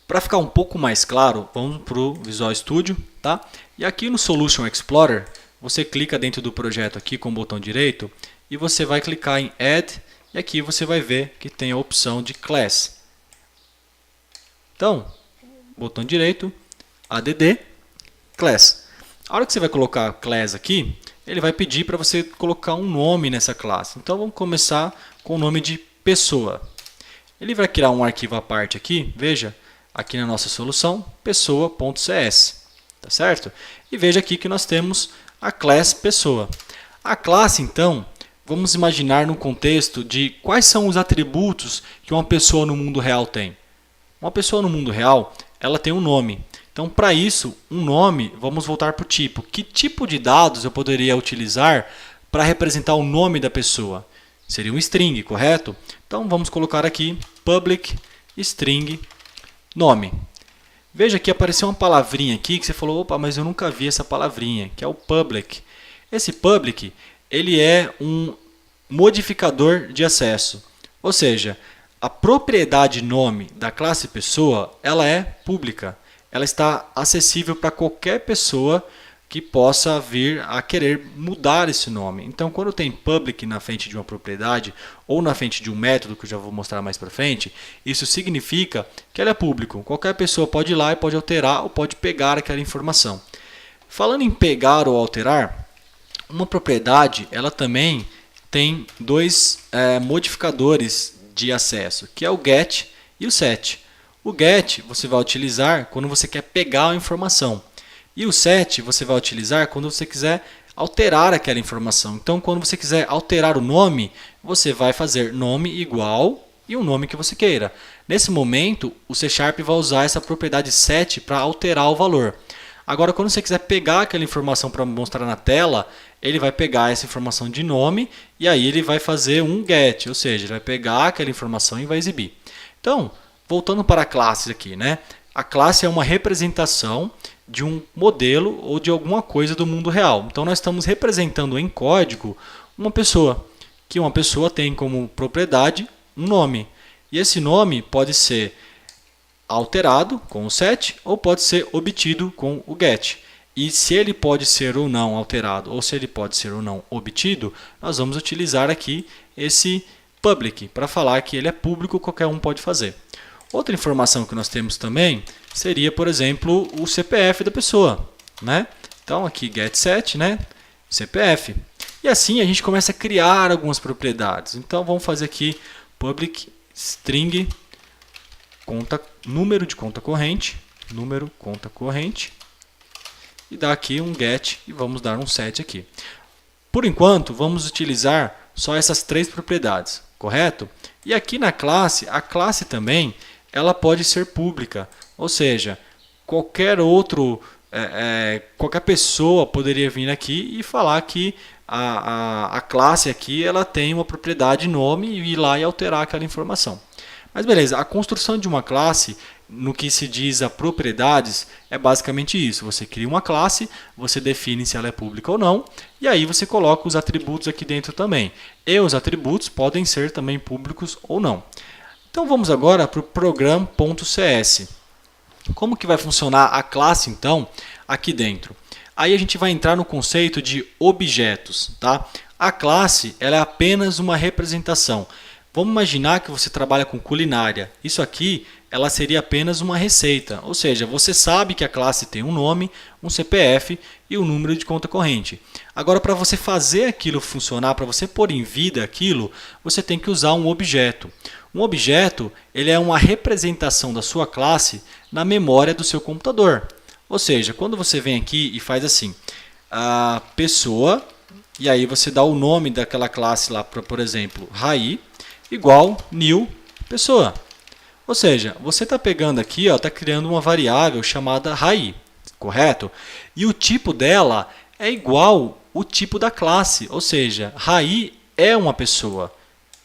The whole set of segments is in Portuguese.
Para ficar um pouco mais claro, vamos para o Visual Studio, tá? E aqui no Solution Explorer, você clica dentro do projeto aqui com o botão direito e você vai clicar em Add e aqui você vai ver que tem a opção de Class. Então, botão direito, Add, Class. A hora que você vai colocar Class aqui, ele vai pedir para você colocar um nome nessa classe. Então, vamos começar com o nome de pessoa. Ele vai criar um arquivo à parte aqui, veja, aqui na nossa solução, pessoa.cs, tá certo? E veja aqui que nós temos a class pessoa. A classe, então, vamos imaginar no contexto de quais são os atributos que uma pessoa no mundo real tem. Uma pessoa no mundo real, ela tem um nome. Então, para isso, um nome, vamos voltar para o tipo. Que tipo de dados eu poderia utilizar para representar o nome da pessoa? Seria um string, correto? Então, vamos colocar aqui public string nome. Veja que apareceu uma palavrinha aqui que você falou, opa, mas eu nunca vi essa palavrinha, que é o public. Esse public, ele é um modificador de acesso. Ou seja, a propriedade nome da classe pessoa, ela é pública. Ela está acessível para qualquer pessoa que possa vir a querer mudar esse nome. Então, quando tem public na frente de uma propriedade ou na frente de um método, que eu já vou mostrar mais para frente, isso significa que ela é público. Qualquer pessoa pode ir lá e pode alterar ou pode pegar aquela informação. Falando em pegar ou alterar, uma propriedade ela também tem dois modificadores de acesso, que é o get e o set. O get você vai utilizar quando você quer pegar a informação. E o set você vai utilizar quando você quiser alterar aquela informação. Então, quando você quiser alterar o nome, você vai fazer nome igual e o nome que você queira. Nesse momento, o C# vai usar essa propriedade set para alterar o valor. Agora, quando você quiser pegar aquela informação para mostrar na tela, ele vai pegar essa informação de nome e aí ele vai fazer um get, ou seja, ele vai pegar aquela informação e vai exibir. Então, voltando para a classe aqui, né? A classe é uma representação de um modelo ou de alguma coisa do mundo real. Então, nós estamos representando em código uma pessoa, que uma pessoa tem como propriedade um nome. E esse nome pode ser alterado com o set ou pode ser obtido com o get. E se ele pode ser ou não alterado ou se ele pode ser ou não obtido, nós vamos utilizar aqui esse public para falar que ele é público, qualquer um pode fazer. Outra informação que nós temos também seria, por exemplo, o CPF da pessoa, né? Então aqui getSet, né? CPF. E assim a gente começa a criar algumas propriedades. Então vamos fazer aqui public string número de conta corrente, e dar aqui um get e vamos dar um set aqui. Por enquanto, vamos utilizar só essas três propriedades, correto? E aqui na classe, a classe também ela pode ser pública, ou seja, qualquer pessoa poderia vir aqui e falar que a classe aqui ela tem uma propriedade nome e ir lá e alterar aquela informação. Mas beleza, a construção de uma classe, no que se diz a propriedades, é basicamente isso. Você cria uma classe, você define se ela é pública ou não, e aí você coloca os atributos aqui dentro também. E os atributos podem ser também públicos ou não. Então vamos agora para o program.cs. Como que vai funcionar a classe então aqui dentro? Aí a gente vai entrar no conceito de objetos, tá? A classe ela é apenas uma representação. Vamos imaginar que você trabalha com culinária. Isso aqui ela seria apenas uma receita, ou seja, você sabe que a classe tem um nome, um CPF e um número de conta corrente. Agora, para você fazer aquilo funcionar, para você pôr em vida aquilo, você tem que usar um objeto. Um objeto ele é uma representação da sua classe na memória do seu computador. Ou seja, quando você vem aqui e faz assim, a pessoa, e aí você dá o nome daquela classe lá, por exemplo, Rai, igual new pessoa. Ou seja, você está pegando aqui, está criando uma variável chamada Rai, correto? E o tipo dela é igual o tipo da classe, ou seja, Rai é uma pessoa.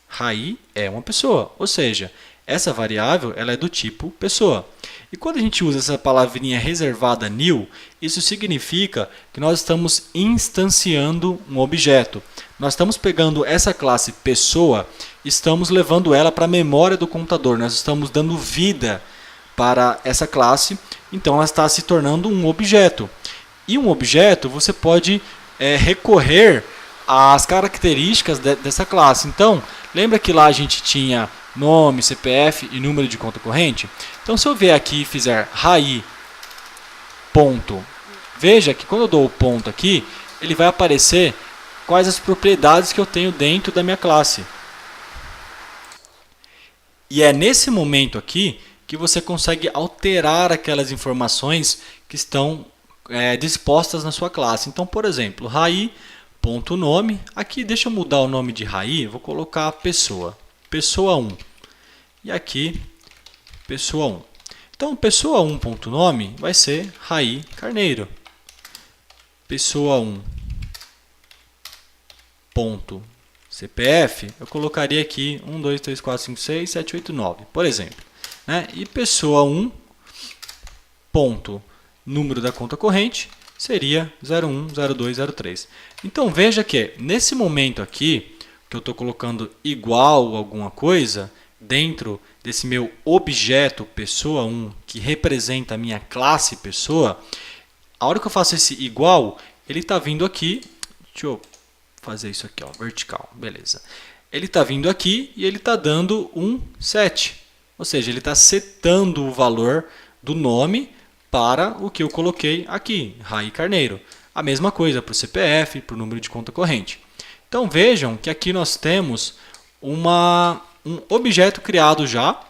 Rai é uma pessoa, ou seja, essa variável ela é do tipo pessoa. E quando a gente usa essa palavrinha reservada new, isso significa que nós estamos instanciando um objeto. Nós estamos pegando essa classe pessoa, estamos levando ela para a memória do computador, nós estamos dando vida para essa classe, então ela está se tornando um objeto. E um objeto você pode recorrer às características dessa classe. Então, lembra que lá a gente tinha nome, CPF e número de conta corrente? Então, se eu vier aqui e fizer RAI ponto, veja que quando eu dou o ponto aqui, ele vai aparecer quais as propriedades que eu tenho dentro da minha classe. E é nesse momento aqui que você consegue alterar aquelas informações que estão dispostas na sua classe. Então, por exemplo, RAI.nome, aqui deixa eu mudar o nome de RAI, vou colocar pessoa, pessoa 1. E aqui, pessoa 1. Então, pessoa 1.nome vai ser RAI Carneiro. Pessoa 1.CPF, eu colocaria aqui 1, 2, 3, 4, 5, 6, 7, 8, 9, por exemplo. Né? E pessoa 1. Número da conta corrente seria 01, 02, 03. Então, veja que nesse momento aqui, que eu estou colocando igual alguma coisa, dentro desse meu objeto pessoa 1, que representa a minha classe pessoa, a hora que eu faço esse igual, ele está vindo aqui, deixa eu fazer isso aqui, ó, vertical, beleza. Ele está vindo aqui e ele está dando um set, ou seja, ele está setando o valor do nome para o que eu coloquei aqui, RAI Carneiro. A mesma coisa para o CPF, para o número de conta corrente. Então vejam que aqui nós temos um objeto criado já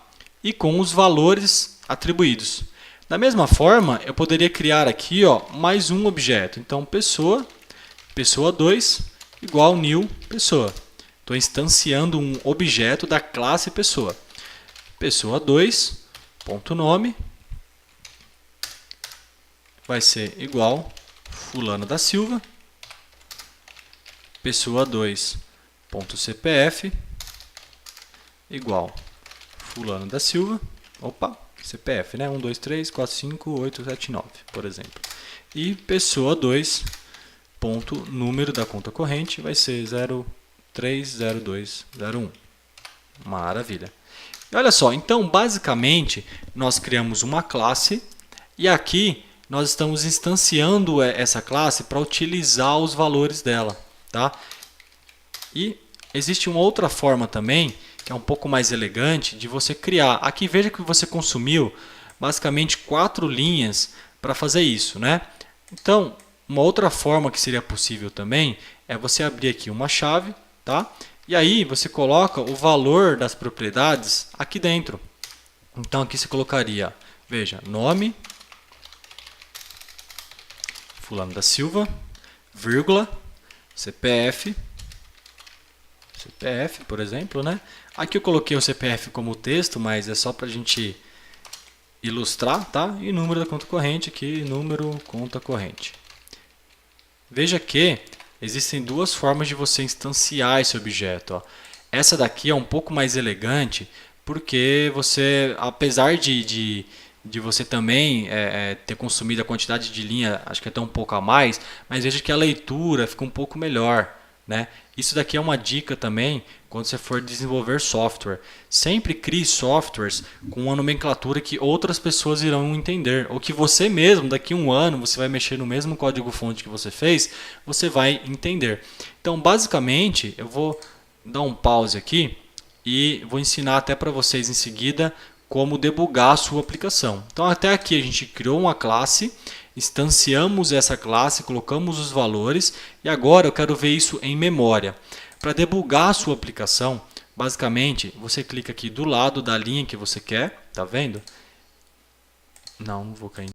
e com os valores atribuídos. Da mesma forma, eu poderia criar aqui mais um objeto. Então, pessoa 2 igual new pessoa. Estou instanciando um objeto da classe pessoa. Pessoa 2.nome vai ser igual fulano da Silva. Pessoa 2.CPF igual fulano da Silva. Opa, CPF, né? 1, 2, 3, 4, 5, 8, 7, 9, por exemplo. E pessoa 2. Número da conta corrente vai ser 030201. Maravilha. E olha só, então basicamente nós criamos uma classe e aqui nós estamos instanciando essa classe para utilizar os valores dela, tá? E existe uma outra forma também, que é um pouco mais elegante, de você criar. Aqui veja que você consumiu basicamente 4 linhas para fazer isso, né? Então, uma outra forma que seria possível também é você abrir aqui uma chave, tá? E aí você coloca o valor das propriedades aqui dentro. Então aqui você colocaria, veja, nome, fulano da Silva, vírgula, CPF, por exemplo, né? Aqui eu coloquei o CPF como texto, mas é só para a gente ilustrar, tá? E número da conta corrente aqui, número conta corrente. Veja que existem duas formas de você instanciar esse objeto. Ó. Essa daqui é um pouco mais elegante, porque você, apesar de você também ter consumido a quantidade de linha, acho que até um pouco a mais, mas veja que a leitura fica um pouco melhor. Né? Isso daqui é uma dica também quando você for desenvolver software. Sempre crie softwares com uma nomenclatura que outras pessoas irão entender. Ou que você mesmo, daqui a um ano, você vai mexer no mesmo código-fonte que você fez, você vai entender. Então, basicamente, eu vou dar um pause aqui e vou ensinar até para vocês em seguida como debugar a sua aplicação. Então, até aqui a gente criou uma classe, instanciamos essa classe, colocamos os valores e agora eu quero ver isso em memória. Para debugar a sua aplicação, basicamente, você clica aqui do lado da linha que você quer, tá vendo? Não vou cair.